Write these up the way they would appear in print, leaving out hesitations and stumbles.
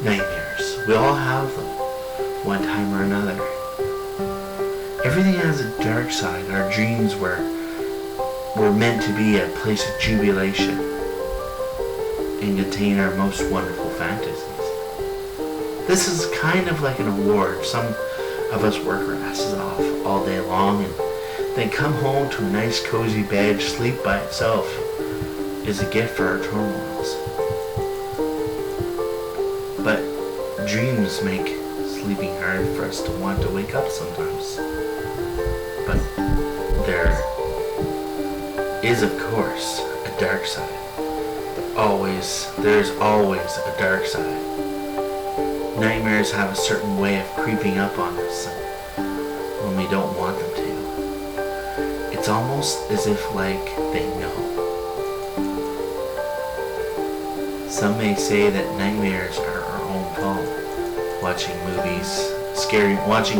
Nightmares. We all have them, one time or another. Everything has a dark side. Our dreams were meant to be a place of jubilation and contain our most wonderful fantasies. This is kind of like an award. Some of us work our asses off all day long and then come home to a nice cozy bed. Sleep by itself is a gift for our turmoils. But dreams make sleeping hard for us to want to wake up sometimes. But there is, of course, a dark side. There's always a dark side. Nightmares have a certain way of creeping up on us when we don't want them to. It's almost as if like they know. Some may say that nightmares are our own fault. Watching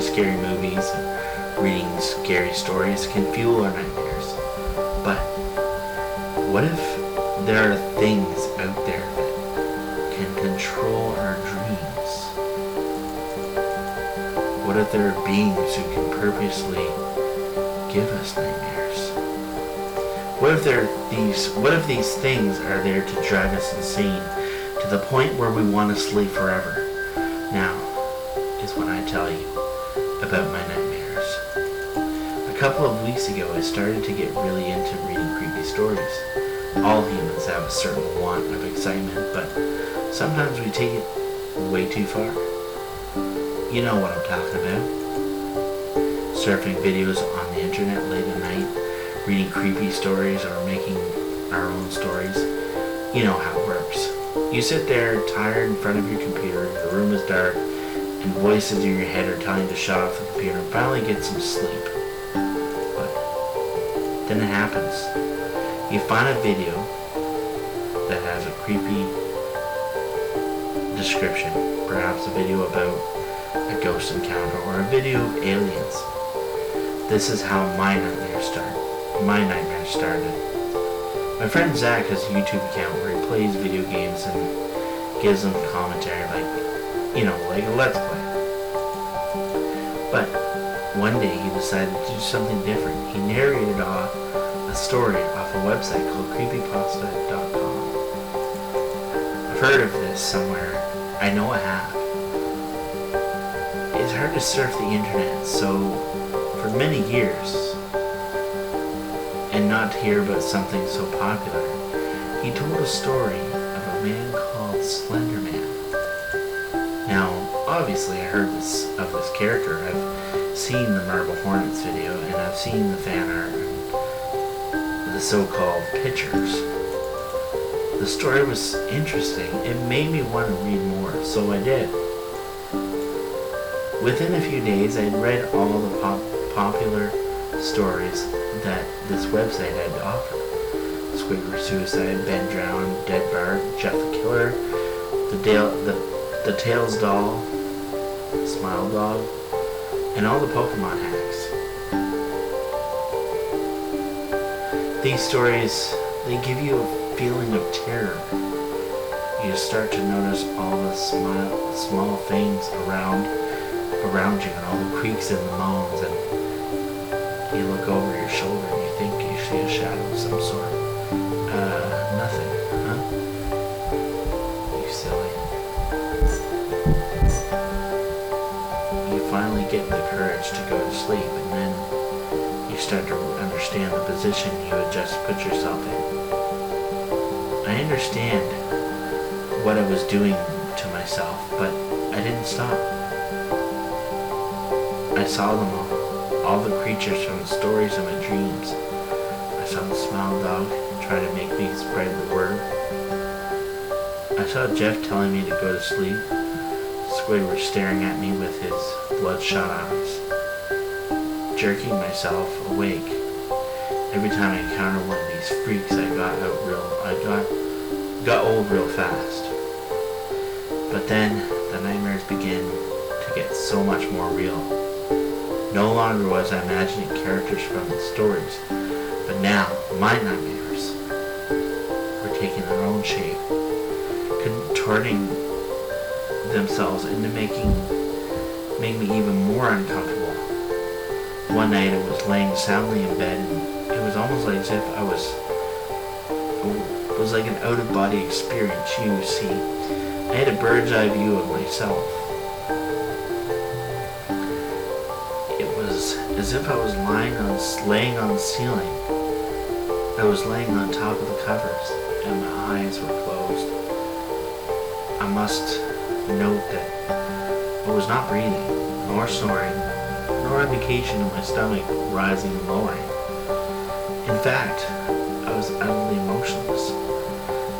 scary movies and reading scary stories can fuel our nightmares. But what if there are things out there that can control our dreams? What if there are beings who can purposely give us nightmares? What if these things are there to drive us insane to the point where we want to sleep forever? Now is when I tell you about my nightmares. A couple of weeks ago, I started to get really into reading creepy stories. All humans have a certain want of excitement, but sometimes we take it way too far. You know what I'm talking about. Surfing videos on the internet late at night, reading creepy stories or making our own stories. You know how it works. You sit there tired in front of your computer, the room is dark, and voices in your head are telling you to shut off the computer and finally get some sleep. But then it happens. You find a video that has a creepy description, perhaps a video about a ghost encounter or a video of aliens. This is how my nightmare started. My friend Zach has a YouTube account where he plays video games and gives them commentary like a Let's Play. But one day he decided to do something different. He narrated a story off a website called creepyPasta.com. I've heard of this somewhere. I know I have. It's hard to surf the internet, so for many years, and not to hear about something so popular, he told a story of a man called Slender Man. Now, obviously I heard of this character. I've seen the Marble Hornets video, and I've seen the fan art and the so-called pictures. The story was interesting. It made me want to read more, so I did. Within a few days, I'd read all the popular stories that this website had to offer. Squidward Suicide, Ben Drowned, Dead Bart, Jeff the Killer, the Tails Doll, Smile Dog, and all the Pokemon hacks. These stories, they give you a feeling of terror. You start to notice all the small things around you and all the creaks and the moans, and you look over your shoulder and you think you see a shadow of some sort. Nothing, huh? You silly. You finally get the courage to go to sleep, and then you start to understand the position you had just put yourself in. I understand what I was doing to myself, but I didn't stop. I saw them all the creatures from the stories of my dreams. I saw the Smile Dog try to make me spread the word. I saw Jeff telling me to go to sleep. Squidward staring at me with his bloodshot eyes. Jerking myself awake. Every time I encountered one of these freaks, I got old real fast. But then the nightmares began to get so much more real. No longer was I imagining characters from the stories, but now my nightmares were taking their own shape, contorting themselves into make me even more uncomfortable. One night I was laying soundly in bed, and it was almost like as if it was like an out-of-body experience. You see, I had a bird's eye view of myself. It was as if I was laying on the ceiling. I was laying on top of the covers, and my eyes were closed. I must note that I was not breathing, nor snoring, nor indication of my stomach rising and lowering. In fact, I was utterly motionless.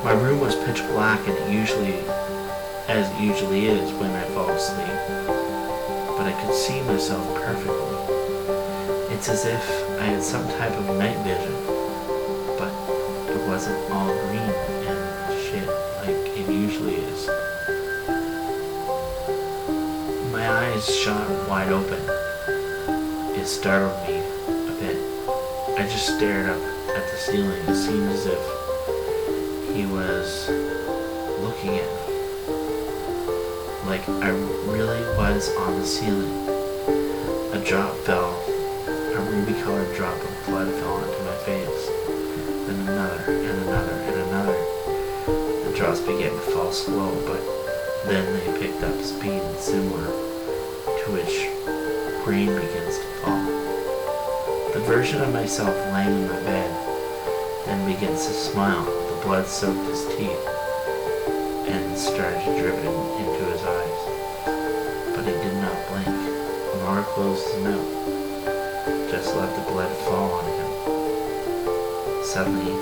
My room was pitch black, and as it usually is when I fall asleep, but I could see myself perfectly. It's as if I had some type of night vision, but it wasn't all green and shit like it usually is. My eyes shot wide open. It startled me a bit. I just stared up at the ceiling. It seemed as if he was looking at me, like I really was on the ceiling. A drop fell, a ruby-colored drop of blood fell onto my face. Then another, and another, and another. The drops began to fall slow, but then they picked up speed similar to which rain begins to fall. The version of myself laying in my bed then begins to smile. The blood soaked his teeth and started to drip into his eyes. But he did not blink, nor close his mouth. Just let the blood fall on him. Suddenly,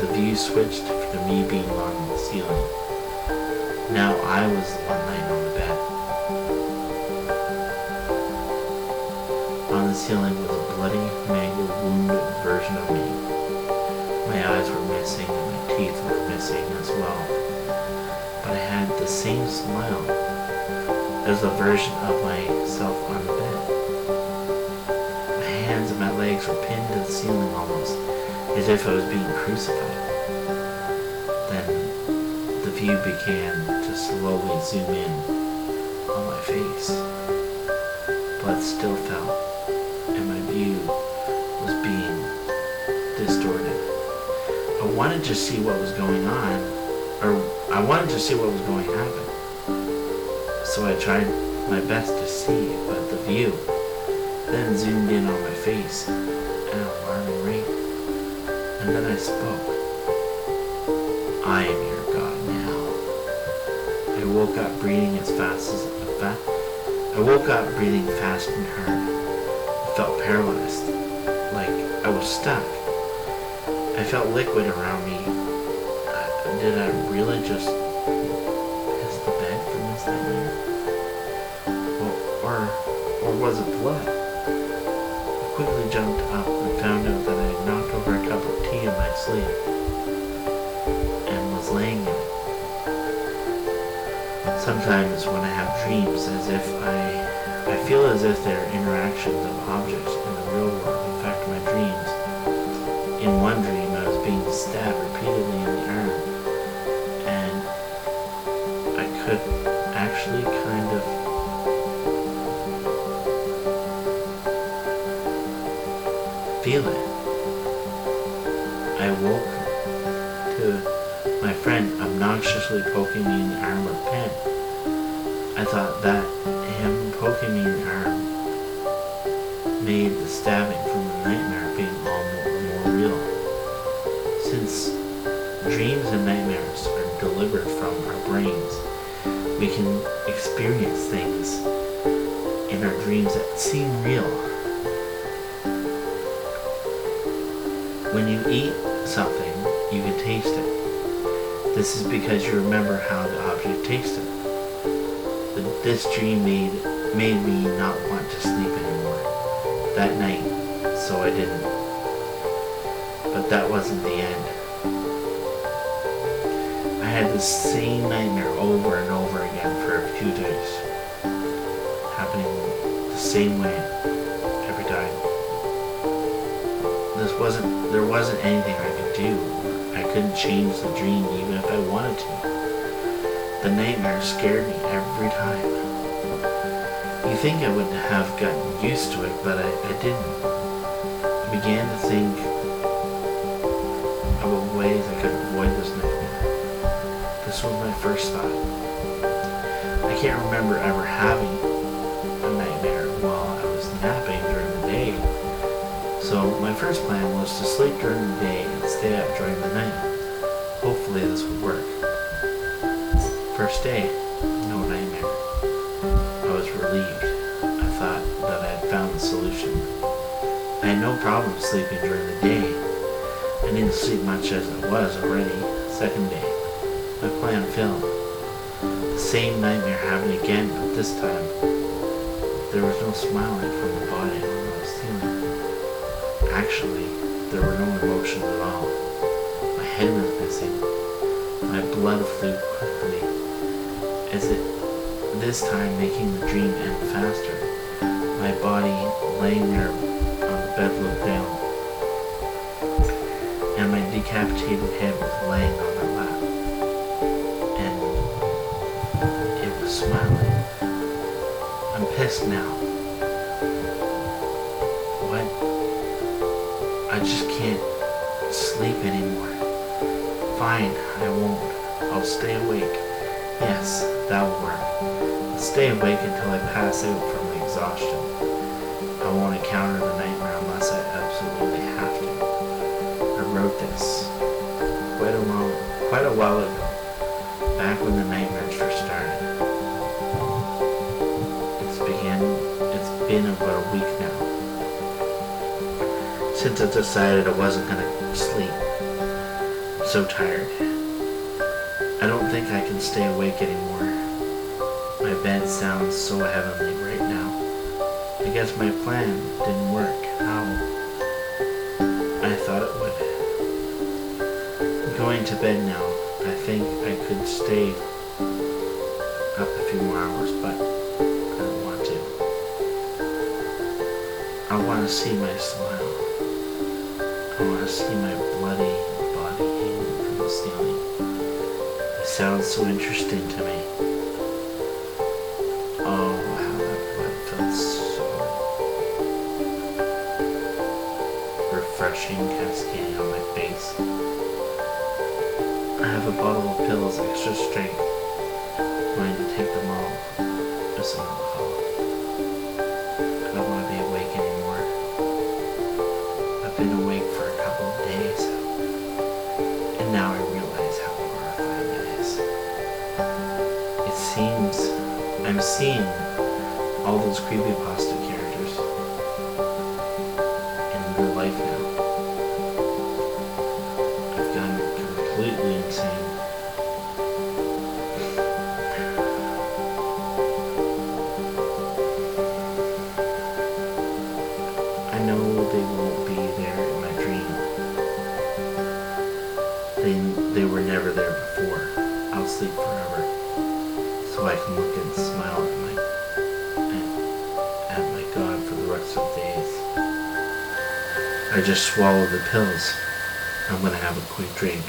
the view switched to me being on the ceiling. Now I was the one laying on the bed. On the ceiling was a bloody, mangled, wounded version of me. My eyes were missing and my teeth were missing as well. But I had the same smile as the version of myself on the bed. My hands and my legs were pinned to the ceiling almost as if I was being crucified. Then the view began to slowly zoom in on my face. Blood still fell, and my view was being distorted. I wanted to see what was going on, or I wanted to see what was going to happen. So I tried my best to see, but the view then zoomed in on my face at an alarming rate. And then I spoke. I am your God now. I woke up breathing fast and hard. I felt paralyzed, like I was stuck. I felt liquid around me. Did I really just piss the bed from this nightmare? Or was it blood? I quickly jumped up and found out that I had knocked over a cup of tea in my sleep and was laying in it. Sometimes when I have dreams, I feel as if their interactions of objects in the real world affect my dreams. In one dream, I was being stabbed repeatedly in the arm, and I could actually kind of feel it. I woke to my friend obnoxiously poking me in the arm with a pen. I thought that him poking me in the arm made the stabbing from the nightmare being all more real. Since dreams and nightmares are delivered from our brains, we can experience things in our dreams that seem real. When you eat something, you can taste it. This is because you remember how the object tasted. This dream made me not want to sleep anymore that night, so I didn't. But that wasn't the end. I had the same nightmare over and over again for a few days, happening the same way every time. There wasn't anything I could do. I couldn't change the dream even if I wanted to. The nightmare scared me every time. You think I would have gotten used to it, but I didn't. I began to think about ways I could avoid this nightmare. This was my first thought. I can't remember ever having a nightmare while I was napping during the day. So my first plan was to sleep during the day and stay up during the night. Hopefully this would work. First day, no nightmare. I was relieved. I thought that I had found the solution. I had no problem sleeping during the day. I didn't sleep much as it was already. Second day, my plan failed. The same nightmare happened again, but this time, there was no smiling from the body on the ceiling. Actually, there were no emotions at all. My head was missing. My blood flew quickly, as it this time making the dream end faster. My body laying there on the bed looked down, and my decapitated head was laying on my lap, and it was smiling. I'm pissed now. What? I just can't sleep anymore. Fine, I won't. I'll stay awake. Yes, that will work. I'll stay awake until I pass out from the exhaustion. I won't encounter the nightmare unless I absolutely have to. I wrote this quite a while ago, back when the nightmares first started. It's been about a week now since I decided I wasn't gonna sleep. I'm so tired. I don't think I can stay awake anymore. My bed sounds so heavenly right now. I guess my plan didn't work. How? I thought it would. I'm going to bed now. I think I could stay up a few more hours, but I don't want to. I want to see my smile. I want to see my bloody body hanging from the ceiling. It sounds so interesting to me. Oh, how that blood felt so refreshing, cascading on my face. I have a bottle of pills, extra strength. I'm going to take them all. Just on the call. I don't want to be awake anymore. I've been awake for a couple of days, and now I realize how horrifying it is. It seems I'm seeing all those creepyPasta characters in real life now. I've gone completely insane. I know they won't be there in my dream. They were never there before. I'll sleep forever, so I can look and smile at my God for the rest of the days. I just swallowed the pills. I'm gonna have a quick drink.